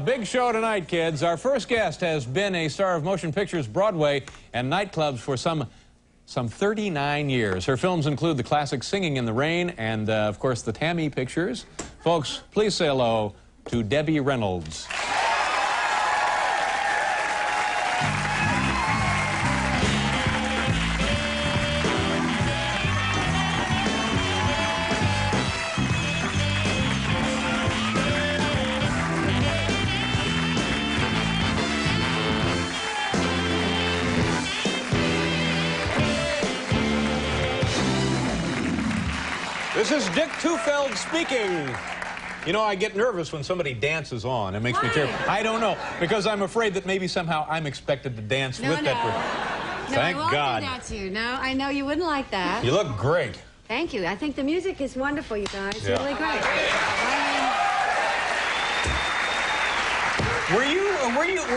Big show tonight, kids. Our first guest has been a star of motion pictures, Broadway, and nightclubs for some 39 years. Her films include the classic Singing in the Rain and, of course, the Tammy pictures. Folks, please say hello to Debbie Reynolds. This is Dick Tufeld speaking. You know, I get nervous when somebody dances on. It makes me terrified. I don't know, because I'm afraid that maybe somehow I'm expected to dance with that person. Thank God. I won't do that to you. No, I know you wouldn't like that. You look great. Thank you. I think the music is wonderful, you guys. It's really great. Were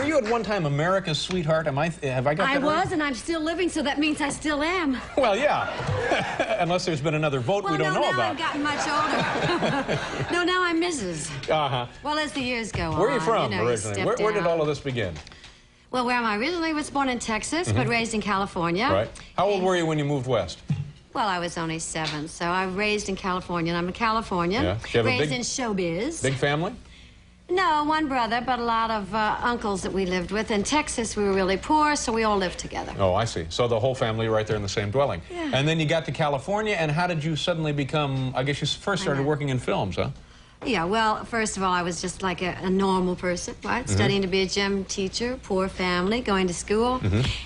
you at one time America's sweetheart? Have I got that right? I was, and I'm still living, so that means I still am. Well, yeah. Unless there's been another vote we don't know about. Well, now I've gotten much older. No, now I'm Mrs. Uh-huh. Well, as the years go on. Where are you from, you know, originally? Where did all of this begin? Well, where am I? Originally was born in Texas, but raised in California. Right. How old were you when you moved west? Well, I was only 7, so I was raised in California, and I'm a Californian. Yeah. Raised in showbiz. Big family? No, one brother, but a lot of uncles that we lived with. In Texas, we were really poor, so we all lived together. Oh, I see. So the whole family right there in the same dwelling. Yeah. And then you got to California, and how did you suddenly become, I guess you first started working in films, huh? Yeah, well, first of all, I was just like a normal person, right? Studying to be a gym teacher, poor family, going to school.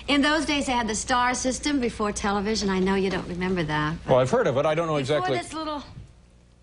In those days, they had the star system before television. I know you don't remember that. Well, I've heard of it. I don't know exactly. Before this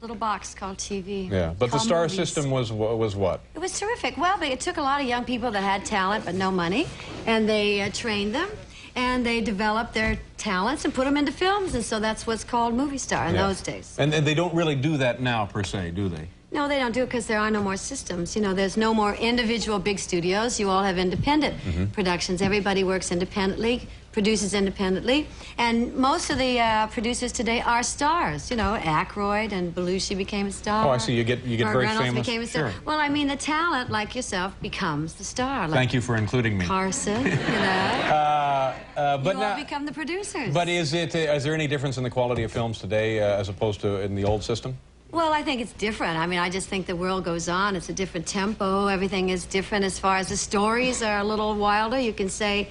little box called TV. Yeah, but the star system was what? It was terrific. Well, it took a lot of young people that had talent but no money, and they trained them, and they developed their talents and put them into films, and so that's what's called movie star in those days. And they don't really do that now, per se, do they? No, they don't do it because there are no more systems. You know, there's no more individual big studios. You all have independent productions. Everybody works independently, produces independently, and most of the producers today are stars. You know, Aykroyd and Belushi became a star. Oh, I see. You get very Reynolds famous. Became a star. Sure. Well, I mean, the talent, like yourself, becomes the star. Like Thank you for including me. Carson, you know. But you all become the producers. But is there any difference in the quality of films today as opposed to in the old system? Well, I think it's different. I mean, I just think the world goes on. It's a different tempo. Everything is different as far as the stories are a little wilder. You can say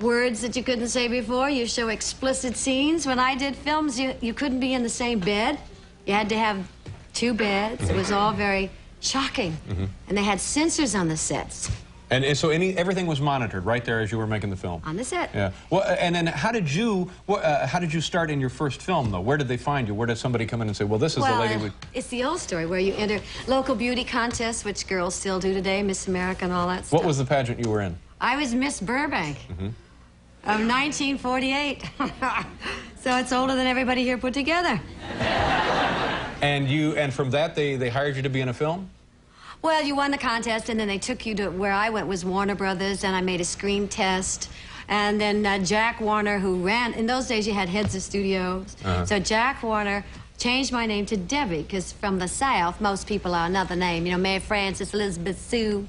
words that you couldn't say before. You show explicit scenes. When I did films, you couldn't be in the same bed. You had to have 2 beds. It was all very shocking. And they had censors on the sets. And so everything was monitored right there as you were making the film? On the set. Yeah. Well, and then how did you start in your first film, though? Where did they find you? Where did somebody come in and say, well, this is the lady we... It's the old story where you enter local beauty contests, which girls still do today, Miss America and all that stuff. What was the pageant you were in? I was Miss Burbank of 1948. So it's older than everybody here put together. And from that, they hired you to be in a film? Well, you won the contest, and then they took you to where I went was Warner Brothers, and I made a screen test. And then Jack Warner, who ran, in those days you had heads of studios. So Jack Warner changed my name to Debbie, because from the South, most people are another name. You know, Mary Frances, Elizabeth Sue,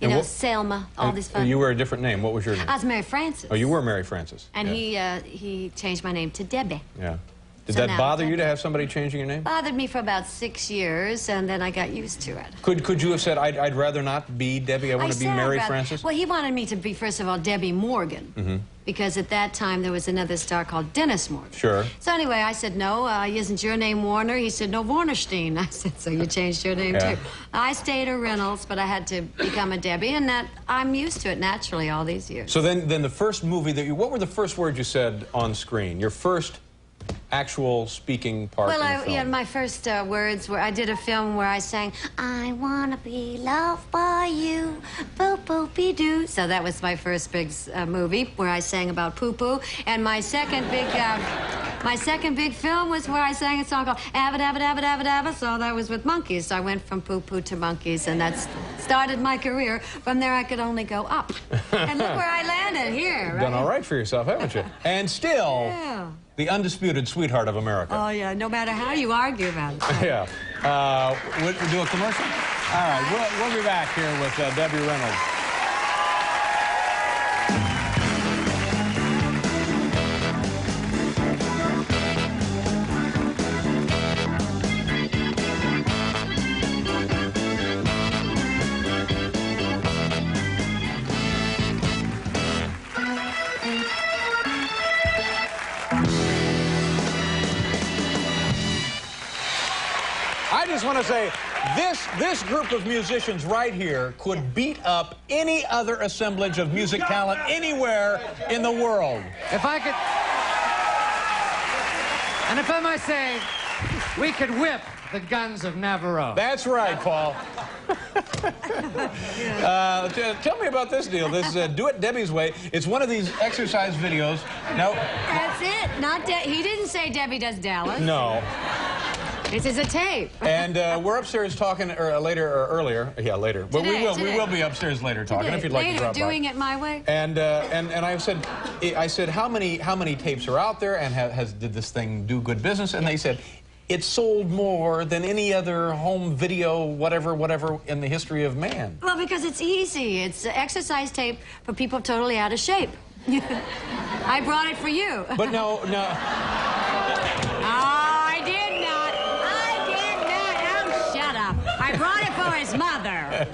you know, Selma, all these fun. You were a different name. What was your name? I was Mary Frances. Oh, you were Mary Frances. And he changed my name to Debbie. Yeah. Did that bother you to have somebody changing your name? Bothered me for about 6 years, and then I got used to it. Could you have said, I'd rather not be Debbie, I want to be Mary Frances? Well, he wanted me to be, first of all, Debbie Morgan, because at that time there was another star called Dennis Morgan. Sure. So anyway, I said, no, isn't your name Warner? He said, no, Warnerstein. I said, so you changed your name too. I stayed a Reynolds, but I had to become a Debbie, and I'm used to it naturally all these years. So then the first movie what were the first words you said on screen? Your first actual speaking part in the film? Yeah, my first words were, I did a film where I sang, I wanna be loved by you, poo-poo-be-doo. So that was my first big movie where I sang about poo-poo. And my second big film was where I sang a song called Abba Dabba Dabba Dabba Dabba. So that was with monkeys. So I went from poo-poo to monkeys, and that started my career. From there, I could only go up. And look where I landed, here, right? Done all right for yourself, haven't you? And still, the undisputed sweetheart of America. Oh, yeah, no matter how you argue about it. Yeah. Would we do a commercial? All right, we'll be back here with Debbie Reynolds. I just want to say, this group of musicians right here could beat up any other assemblage of music talent anywhere in the world. If I could... And if I might say, we could whip the guns of Navarro. That's right, Paul. Tell me about this deal. This Do It Debbie's Way. It's one of these exercise videos. No. That's it. Not he didn't say Debbie does Dallas. No. This is a tape. And we're upstairs talking earlier. Yeah, later. But Today. we will be upstairs later talking if you'd like to drop by. Doing it my way. And I said how many tapes are out there, and did this thing do good business? And they said it sold more than any other home video whatever in the history of man. Well, because it's easy. It's exercise tape for people totally out of shape. I brought it for you. But no. I brought it for his mother.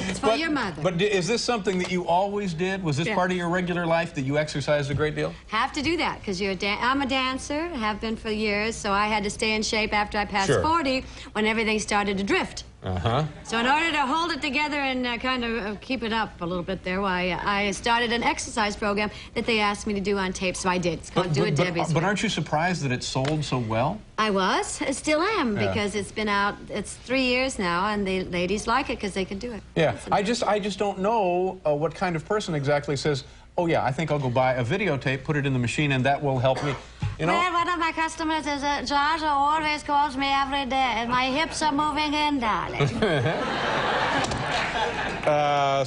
It's for your mother. But is this something that you always did? Was this part of your regular life, that you exercised a great deal? Have to do that, because I'm a dancer, have been for years, so I had to stay in shape after I passed 40 when everything started to drift. So in order to hold it together and kind of keep it up a little bit there, I started an exercise program that they asked me to do on tape, so I did. It's called Do It Debbie's Way. But aren't you surprised that it sold so well? I was. I still am, because it's been out, it's 3 years now, and the ladies like it because they can do it. Yeah, I just don't know what kind of person exactly says, oh yeah, I think I'll go buy a videotape, put it in the machine, and that will help me. You know? Well, one of my customers is Georgia always calls me every day, and my hips are moving in, darling.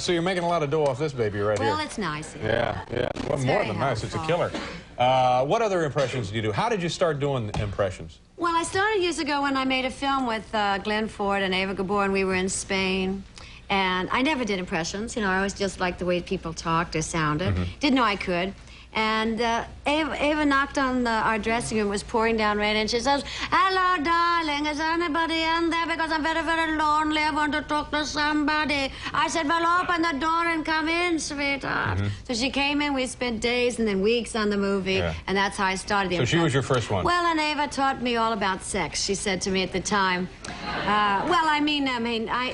So you're making a lot of dough off this baby right here. Well, it's nice. Yeah. Well, more than nice. It's a killer. What other impressions do you do? How did you start doing impressions? Well, I started years ago when I made a film with Glenn Ford and Eva Gabor, and we were in Spain. And I never did impressions. You know, I always just liked the way people talked or sounded. Didn't know I could. And Eva knocked on our dressing room. It was pouring down rain, and she says, "Hello, darling. Is anybody in there? Because I'm very, very lonely. I want to talk to somebody." I said, "Well, open the door and come in, sweetheart." So she came in. We spent days and then weeks on the movie, and that's how I started the So she was your first one? Well, and Eva taught me all about sex. She said to me at the time,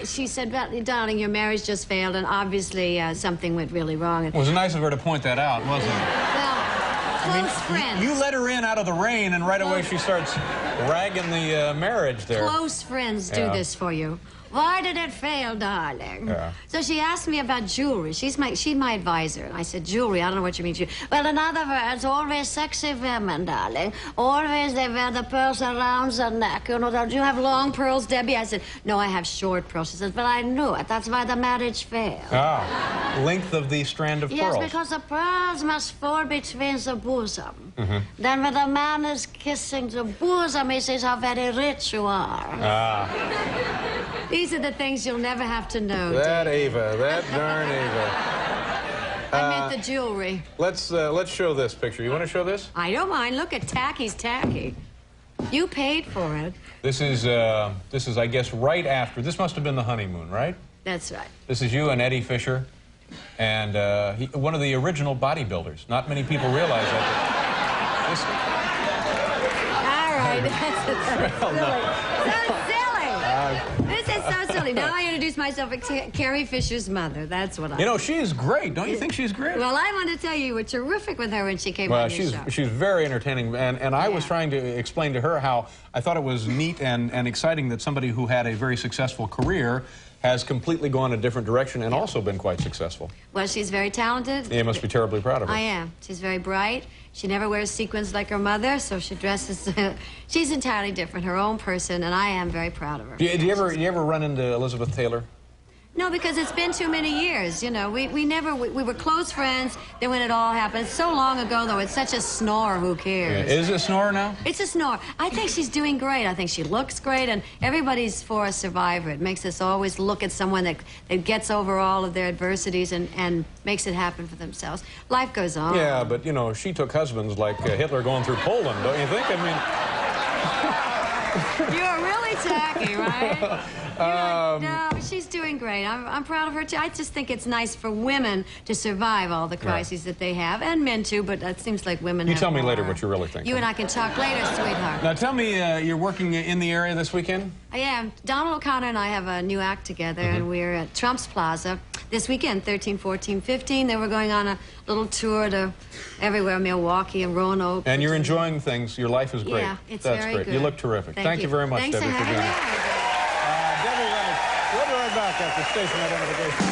she said, "Well, darling, your marriage just failed, and obviously something went really wrong." It was nice of her to point that out, wasn't it? Well, close friends. You let her in out of the rain, and right away she starts ragging the marriage there. Close friends do this for you. Why did it fail, darling? So she asked me about jewelry. She's my advisor. And I said, jewelry, I don't know what you mean. Well, in other words, always sexy women, darling. Always they wear the pearls around the neck. You know, do you have long pearls, Debbie? I said, no, I have short pearls. She said, well, I knew it. That's why the marriage failed. Length of the strand of pearls. Yes, because the pearls must fall between the bosom. Then when the man is kissing the bosom, he says how very rich you are. These are the things you'll never have to know. That Eva, that darn Eva. I meant the jewelry. Let's show this picture. You want to show this? I don't mind. Look at Tacky's tacky. You paid for it. This is I guess right after. This must have been the honeymoon, right? That's right. This is you and Eddie Fisher, and one of the original bodybuilders. Not many people realize that. All right. That's so silly. This is so silly. Now I introduce myself as Carrie Fisher's mother. That's what I... You know, she's great. Don't you think she's great? Well, I want to tell you, you were terrific with her when she came on your show. She's very entertaining, and I was trying to explain to her how I thought it was neat and exciting that somebody who had a very successful career has completely gone a different direction and also been quite successful. Well, she's very talented. You must be terribly proud of her. I am. She's very bright. She never wears sequins like her mother, so she dresses... she's entirely different, her own person, and I am very proud of her. Do you ever run into Elizabeth Taylor? No, because it's been too many years, you know. We were close friends, then when it all happened. It's so long ago, though. It's such a snore, who cares? Yeah. Is it a snore now? It's a snore. I think she's doing great. I think she looks great, and everybody's for a survivor. It makes us always look at someone that gets over all of their adversities and makes it happen for themselves. Life goes on. Yeah, but, you know, she took husbands like Hitler going through Poland, don't you think? I mean... You're really tacky, right? No, she's doing great. I'm proud of her, too. I just think it's nice for women to survive all the crises that they have, and men, too, but it seems like women You have tell me more. later what you really think. You and I can talk later, sweetheart. Now, tell me, you're working in the area this weekend? I am. Donald O'Connor and I have a new act together, and we're at Trump's Plaza this weekend, 13, 14, 15. Then we're going on a little tour to everywhere, Milwaukee and Roanoke. And you're enjoying things. Your life is great. Yeah, it's That's very great. good. You look terrific. Thank you very much, Thanks Debbie, for for having being me. here. Debbie Reynolds. We'll be right back after station identification.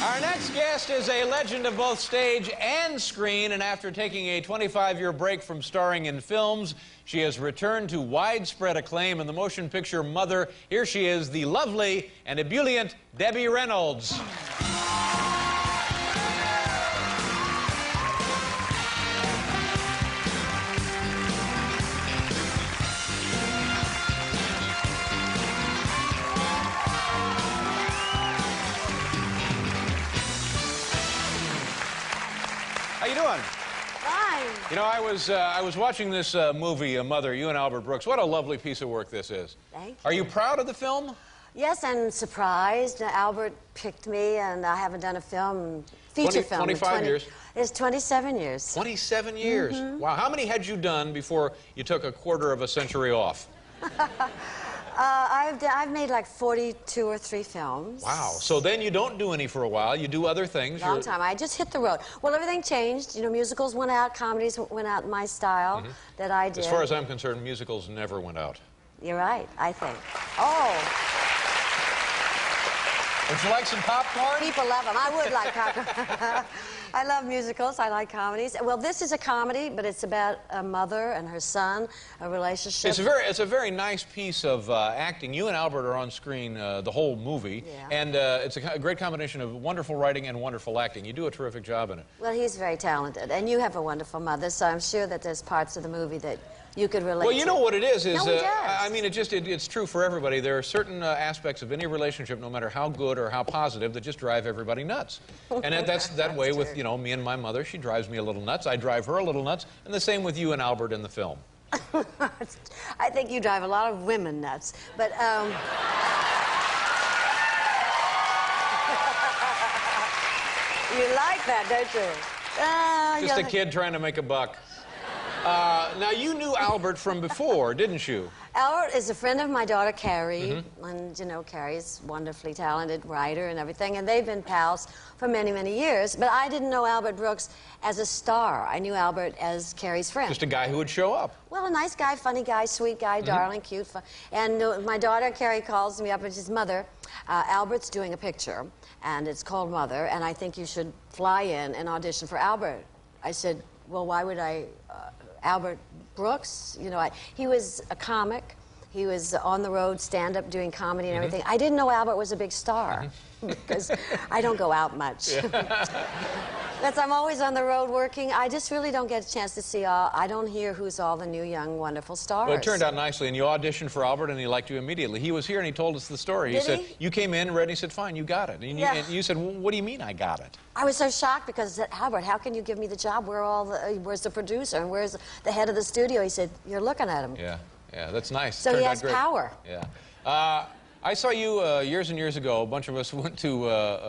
Our next guest is a legend of both stage and screen, and after taking a 25-year break from starring in films, she has returned to widespread acclaim in the motion picture Mother. Here she is, the lovely and ebullient Debbie Reynolds. How you doing? Fine. You know, I was watching this movie, Mother, you and Albert Brooks. What a lovely piece of work this is. Thank you. Are you proud of the film? Yes, and surprised. Albert picked me, and I haven't done a film, feature film. 25 years? It's 27 years. 27 years. Wow. How many had you done before you took a quarter of a century off? I've made like 42 or 3 films. Wow. So then you don't do any for a while. You do other things. Long time. I just hit the road. Well, everything changed. You know, musicals went out, comedies went out in my style that I did. As far as I'm concerned, musicals never went out. You're right, I think. Oh. Would you like some popcorn? People love them. I would like popcorn. I love musicals. I like comedies. Well, this is a comedy, but it's about a mother and her son, a relationship. It's a very nice piece of acting. You and Albert are on screen the whole movie, and it's a great combination of wonderful writing and wonderful acting. You do a terrific job in it. Well, he's very talented, and you have a wonderful mother, so I'm sure that there's parts of the movie that you could relate to. Well, you know what it is No, he does. I mean, it's true for everybody. There are certain aspects of any relationship, no matter how good or how positive, that just drive everybody nuts. And that's that way with, you know, me and my mother. She drives me a little nuts. I drive her a little nuts. And the same with you and Albert in the film. I think you drive a lot of women nuts, but you like that, don't you? Just a kid trying to make a buck. Now, you knew Albert from before, didn't you? Albert is a friend of my daughter, Carrie, and, you know, Carrie's a wonderfully talented writer and everything, and they've been pals for many, many years, but I didn't know Albert Brooks as a star. I knew Albert as Carrie's friend. Just a guy who would show up. Well, a nice guy, funny guy, sweet guy, darling, cute. And my daughter, Carrie, calls me up and says, Mother, Albert's doing a picture, and it's called Mother, and I think you should fly in and audition for Albert. I said, well, why would I... Albert Brooks, you know, he was a comic. He was on the road, stand-up, doing comedy and everything. I didn't know Albert was a big star because I don't go out much. Because I'm always on the road working. I just really don't get a chance to see I don't hear who's all the new, young, wonderful stars. Well, it turned out nicely, and you auditioned for Albert, and he liked you immediately. He was here, and he told us the story. He said, you came in, read, and he said, fine, you got it. And you said, well, what do you mean I got it? I was so shocked because I said, Albert, how can you give me the job? Where's the producer and where's the head of the studio? He said, you're looking at him. Yeah, that's nice. So he has power. Yeah. I saw you years and years ago. A bunch of us went to,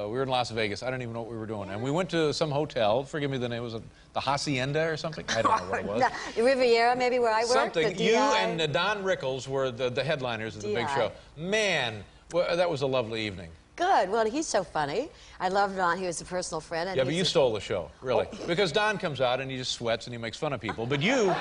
we were in Las Vegas. I don't even know what we were doing. And we went to some hotel. Forgive me the name. Was it the Hacienda or something? I don't know what it was. Riviera, maybe, where I worked. Something. You and Don Rickles were the headliners of the big show. Man, well, that was a lovely evening. Good. Well, he's so funny. I loved Don. He was a personal friend. And yeah, but you stole the show, really. Because Don comes out and he just sweats and he makes fun of people. But you...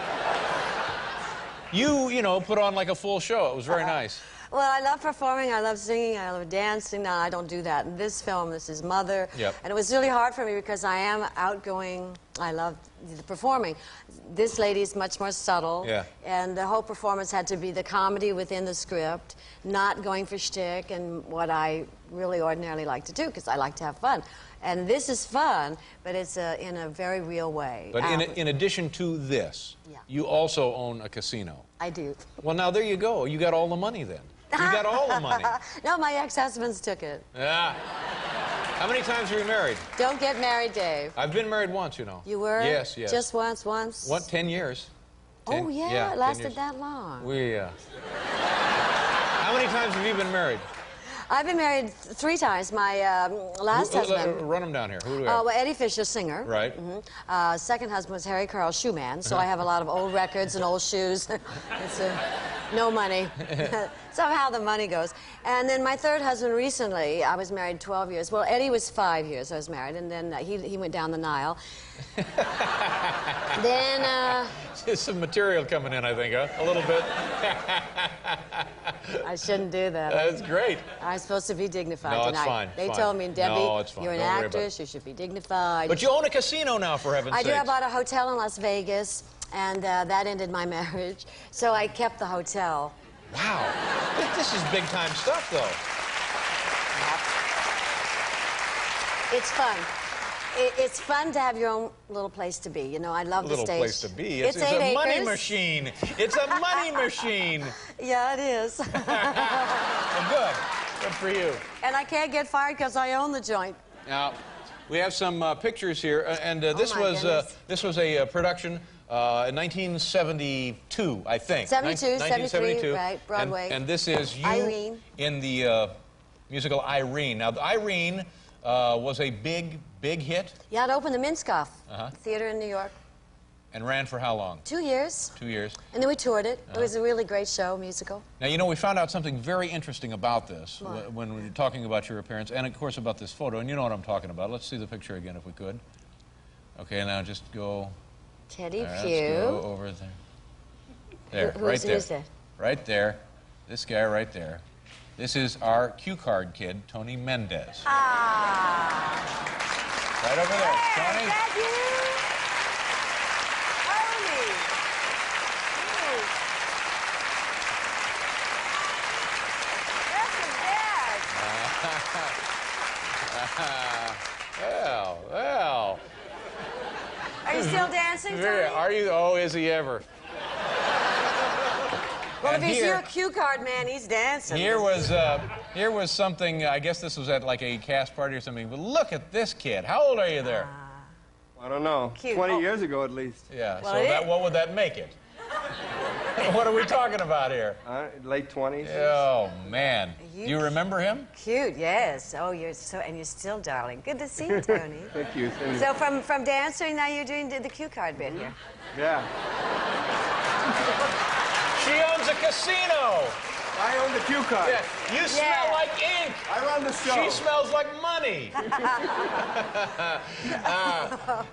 you know, put on like a full show. It was very nice. Well, I love performing, I love singing, I love dancing. No, I don't do that. In this film, this is Mother. Yep. And it was really hard for me because I am outgoing. I love the performing. This lady's much more subtle. Yeah. And the whole performance had to be the comedy within the script, not going for shtick and what I really ordinarily like to do, because I like to have fun. And this is fun, but it's in a very real way. But in addition to this, Yeah. you also own a casino. I do. Well, now there you go. You got all the money then. You got all the money. No, my ex-husbands took it. Yeah. How many times were you married? Don't get married, Dave. I've been married once, you know. You were? Yes, yes. Just once? What, 10 years? Oh, yeah, 10 it lasted years. that long. How many times have you been married? I've been married 3 times. My last husband... Run them down here. Who do we Oh, have? well, Eddie Fisher, singer. Right. Second husband was Harry Carl, shoeman. So I have a lot of old records and old shoes. It's no money. Somehow the money goes. And then my third husband recently, I was married 12 years. Well, Eddie was 5 years I was married, and then he went down the Nile. Then... There's some material coming in, I think, huh? A little bit. I shouldn't do that. That's great. I'm supposed to be dignified No, tonight. it's fine. They Fine. told me, Debbie, No, it's fine. you're an Don't worry about actress, you should be dignified. But you own a casino now, for heaven's I sake. do. I bought a hotel in Las Vegas, and that ended my marriage. So I kept the hotel. Wow. This is big-time stuff, though. It's fun. It's fun to have your own little place to be. You know, I love the stage. Little place to be. It's It's 8 a money acres. machine. It's a money machine. Yeah, it is. Well, good. Good for you. And I can't get fired because I own the joint. Now, we have some pictures here, and this my was goodness. a production in 1972, I think. 72, 1972, 73, right, Broadway. And this is you Irene. in the musical Irene. Now, Irene was a big hit. Yeah, it opened the Minskoff Uh-huh. Theater in New York. And ran for how long? 2 years. 2 years. And then we toured it. It was a really great show, musical. Now, you know, we found out something very interesting about this What? when we were talking about your appearance, and of course about this photo, and you know what I'm talking about. Let's see the picture again if we could. Okay, now just go... Teddy Let's Pugh. go over there. There, right there. Who's that? Right there. This guy right there. This is our cue card kid, Tony Mendez. Ah. Right over there. Hey, Tony. is that you? Tony. That's a dad. Well. Are you still dancing, Very, Tony? are you? Oh, is he ever? Well, And if he's here- your cue card man, he's dancing. Here was something, I guess this was at like a cast party or something, but look at this kid. How old are you there? I don't know. Cute. 20 Oh. years ago, at least. Yeah, Well, so it- what would that make it? What are we talking about here? Late 20s. Oh, man. You- Do you remember him? Cute, yes. Oh, you're still darling. Good to see you, Tony. Thank you. Thank you. So from dancing, now you're doing the cue card bit here. Yeah. She owns a casino. I own the cue card. Yeah. You smell Yeah. like ink. I run the show. She smells like money.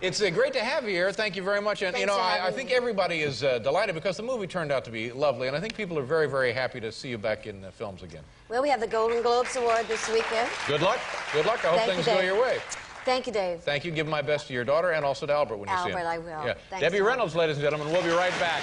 It's great to have you here. Thank you very much. And you Thanks know, for I having think me. everybody is delighted because the movie turned out to be lovely, and I think people are very, very happy to see you back in the films again. Well, we have the Golden Globes Award this weekend. Good luck. Good luck. I hope Thank you, things go Dave. your way. Thank you, Dave. Thank you. Give my best to your daughter and also to Albert when you see him. Albert, I will. Yeah. Thanks, Debbie Albert. Reynolds, ladies and gentlemen. We'll be right back.